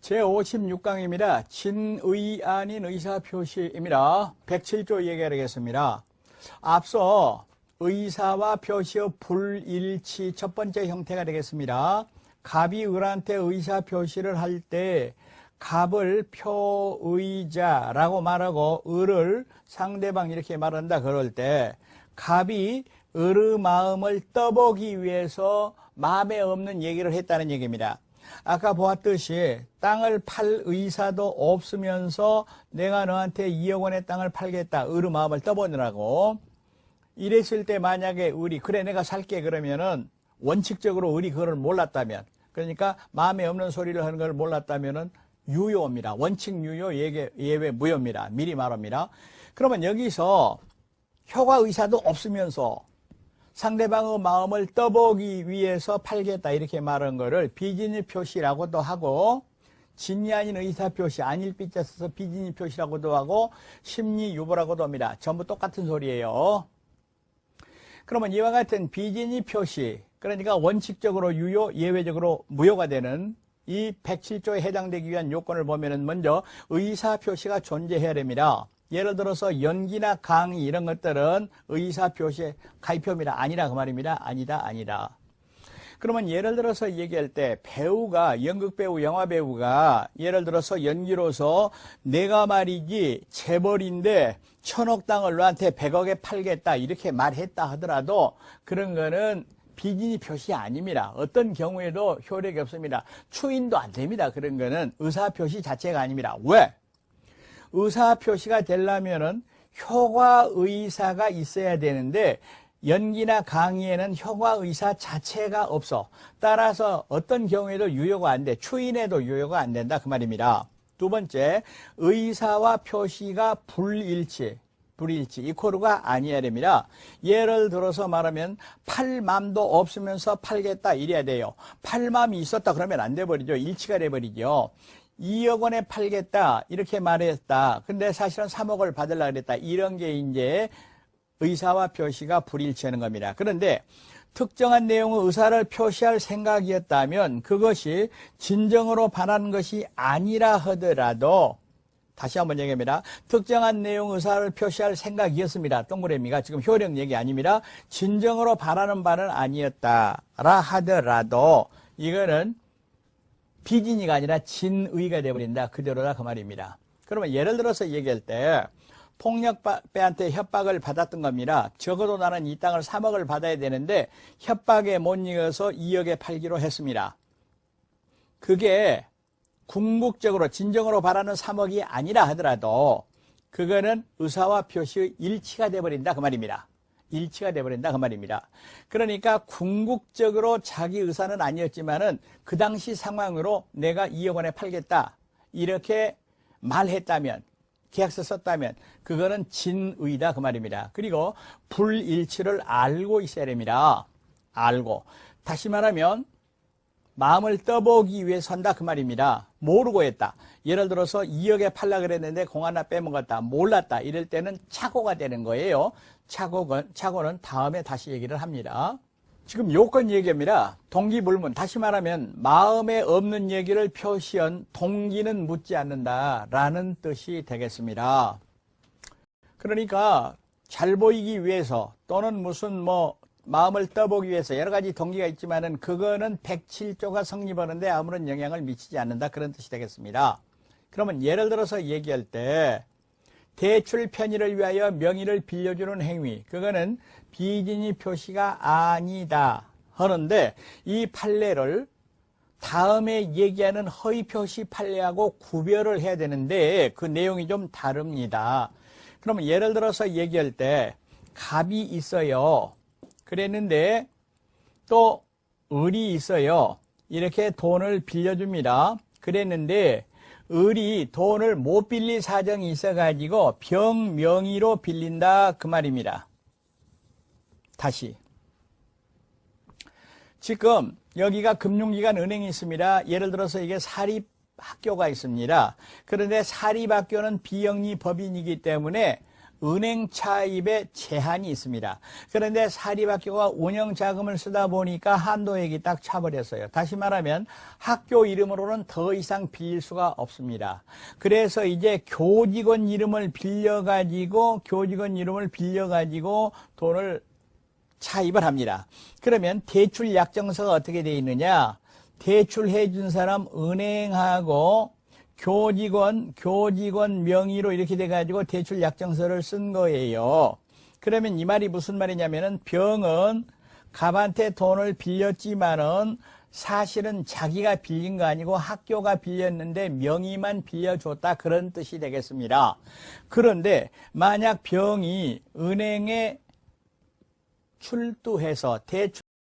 제56강입니다. 진의 아닌 의사표시입니다. 107조 얘기하겠습니다. 앞서 의사와 표시의 불일치 첫 번째 형태가 되겠습니다. 갑이 을한테 의사표시를 할 때 갑을 표의자라고 말하고 을을 상대방 이렇게 말한다 그럴 때 갑이 을의 마음을 떠보기 위해서 마음에 없는 얘기를 했다는 얘기입니다. 아까 보았듯이 땅을 팔 의사도 없으면서 내가 너한테 2억 원의 땅을 팔겠다. 을의 마음을 떠보느라고. 이랬을 때 만약에 을이 그래 내가 살게 그러면은 원칙적으로 을이 그걸 몰랐다면 그러니까 마음에 없는 소리를 하는 걸 몰랐다면은 유효입니다. 원칙 유효 예외 무효입니다. 미리 말합니다. 그러면 여기서 효과 의사도 없으면서 상대방의 마음을 떠보기 위해서 팔겠다 이렇게 말한 거를 비진의 표시라고도 하고 진이 아닌 의사표시 아닐 삐자 써서 비진의 표시라고도 하고 심리유보라고도 합니다. 전부 똑같은 소리예요. 그러면 이와 같은 비진의 표시 그러니까 원칙적으로 유효 예외적으로 무효가 되는 이 107조에 해당되기 위한 요건을 보면은 먼저 의사표시가 존재해야 됩니다. 예를 들어서 연기나 강의 이런 것들은 의사표시의 가입표입니다. 아니라 그 말입니다. 아니다. 그러면 예를 들어서 얘기할 때 배우가 연극배우 영화배우가 예를 들어서 연기로서 내가 말이지 재벌인데 1000억 땅을 너한테 100억에 팔겠다 이렇게 말했다 하더라도 그런 거는 비진의 표시 아닙니다. 어떤 경우에도 효력이 없습니다. 추인도 안 됩니다. 그런 거는 의사표시 자체가 아닙니다. 왜? 의사표시가 되려면은 효과의사가 있어야 되는데 연기나 강의에는 효과의사 자체가 없어. 따라서 어떤 경우에도 유효가 안 돼. 추인에도 유효가 안 된다. 그 말입니다. 두 번째, 의사와 표시가 불일치 이코르가 아니어야 됩니다. 예를 들어서 말하면 팔맘도 없으면서 팔겠다 이래야 돼요. 팔맘이 있었다 그러면 안 돼버리죠. 일치가 돼버리죠. 2억 원에 팔겠다 이렇게 말했다. 근데 사실은 3억을 받으려고 그랬다. 이런 게 이제 의사와 표시가 불일치하는 겁니다. 그런데 특정한 내용의 의사를 표시할 생각이었다면 그것이 진정으로 바라는 것이 아니라 하더라도 다시 한번 얘기합니다. 특정한 내용 의사를 표시할 생각이었습니다. 동그라미가 지금 효력 얘기 아닙니다. 진정으로 바라는 바는 아니었다라 하더라도 이거는 비진이가 아니라 진의가 되어버린다. 그대로다 그 말입니다. 그러면 예를 들어서 얘기할 때 폭력배한테 협박을 받았던 겁니다. 적어도 나는 이 땅을 3억을 받아야 되는데 협박에 못 이겨서 2억에 팔기로 했습니다. 그게 궁극적으로 진정으로 바라는 3억이 아니라 하더라도 그거는 의사와 표시의 일치가 되어버린다 그 말입니다. 일치가 되어버린다 그 말입니다. 그러니까 궁극적으로 자기 의사는 아니었지만은 그 당시 상황으로 내가 2억 원에 팔겠다 이렇게 말했다면 계약서 썼다면 그거는 진의다 그 말입니다. 그리고 불일치를 알고 있어야 됩니다. 알고 다시 말하면 마음을 떠보기 위해 선다 그 말입니다. 모르고 했다. 예를 들어서 2억에 팔라 그랬는데 공 하나 빼먹었다. 몰랐다. 이럴 때는 착오가 되는 거예요. 착오는 다음에 다시 얘기를 합니다. 지금 요건 얘기입니다. 동기불문. 다시 말하면 마음에 없는 얘기를 표시한 동기는 묻지 않는다라는 뜻이 되겠습니다. 그러니까 잘 보이기 위해서 또는 무슨 마음을 떠보기 위해서 여러 가지 동기가 있지만은 그거는 107조가 성립하는데 아무런 영향을 미치지 않는다 그런 뜻이 되겠습니다. 그러면 예를 들어서 얘기할 때 대출 편의를 위하여 명의를 빌려주는 행위 그거는 비진의 표시가 아니다 하는데 이 판례를 다음에 얘기하는 허위 표시 판례하고 구별을 해야 되는데 그 내용이 좀 다릅니다. 그러면 예를 들어서 얘기할 때 갑이 있어요. 그랬는데 또 을이 있어요. 이렇게 돈을 빌려줍니다. 그랬는데 을이 돈을 못 빌릴 사정이 있어가지고 병명의로 빌린다 그 말입니다. 다시 지금 여기가 금융기관 은행이 있습니다. 예를 들어서 이게 사립학교가 있습니다. 그런데 사립학교는 비영리 법인이기 때문에 은행 차입에 제한이 있습니다. 그런데 사립학교가 운영자금을 쓰다 보니까 한도액이 딱 차버렸어요. 다시 말하면 학교 이름으로는 더 이상 빌릴 수가 없습니다. 그래서 이제 교직원 이름을 빌려가지고 돈을 차입을 합니다. 그러면 대출 약정서가 어떻게 되어 있느냐? 대출해 준 사람 은행하고 교직원 명의로 이렇게 돼가지고 대출 약정서를 쓴 거예요. 그러면 이 말이 무슨 말이냐면은 병은 갑한테 돈을 빌렸지만은 사실은 자기가 빌린 거 아니고 학교가 빌렸는데 명의만 빌려줬다, 그런 뜻이 되겠습니다. 그런데 만약 병이 은행에 출두해서 대출